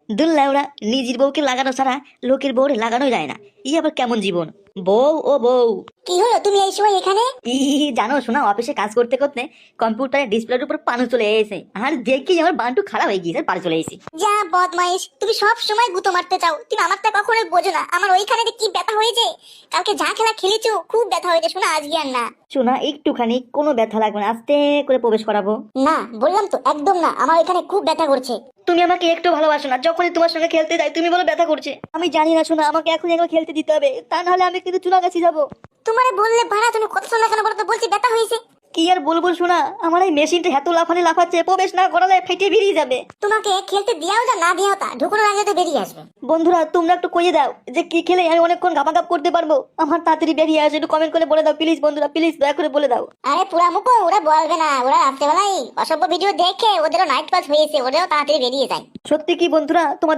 দূর লেওড়া, নিজের বউকে লাগানো ছাড়া লোকের বউরে লাগানো যায় না। আবার কেমন জীবন! বউ ও বউ। কি হলো তুমি এই সময় এখানে? ই জানো শোনা, অফিসে কাজ করতে করতে কম্পিউটারের ডিসপ্লের উপর পানু চলে এসেছে, আর দেখি আমার বান্টু খারাপ হয়ে গিয়েছে, পানি চলে এসেছি। যা বদমাইশ, তুমি সব সময় গুঁতো মারতে চাও, তুমি আমারটা কখনোই বোঝো না। আমার ওইখানে যে কি ব্যথা হয়েছে, কালকে যা খেলা খেলেছো খুব ব্যথা হয়েছে শোনা, আজকে আর না। শোনা, একটুখানি কোনো ব্যথা লাগবে না, আস্তে করে প্রবেশ করাবো। না বললাম তো, একদম না, আমার ওইখানে খুব ব্যথা করছে। তুমি আমাকে একটু ভালোবাসো না, যখনই তোমার সঙ্গে খেলতে যাই তুমি বলো ব্যথা করছে। আমি জানি না শোনা, আমাকে এখন একবার খেলতে দিতে হবে, তা নাহলে আমি কিন্তু চুনাগাছি যাবো। তোমারে বললে ভাড়া, তুমি কত শোনা কেন বলো তো, বলছি ব্যথা হয়েছে। কি আর বলবো শোনা, আমার এই মেশিনটা এত লাফানি লাফাচ্ছে, প্রবেশ না করালে ফেটে বেরিয়ে যাবে। তোমাকে খেলতে দিয়াও যা না দিয়াও তা, ঢুকানোর আগে তো বেরিয়ে আসবে। বন্ধুরা তোমরা একটু কইয়ে দাও যে কি খেলে আমি অনেকক্ষণ গাপাগাপ করতে পারবো, আমার তাড়াতাড়ি বেরিয়ে আসে, একটু কমেন্ট করে বলে দাও প্লিজ বন্ধুরা, প্লিজ দয়া করে বলে দাও। আরে পুরা মুখো ওরা বলবে না, ওরা রাত্রেবেলায় অসভ্য ভিডিও দেখে ওদেরও নাইট পাস হয়েছে, ওরাও তাড়াতাড়ি বেরিয়ে যায়। সত্যি কি বন্ধুরা, তোমাদের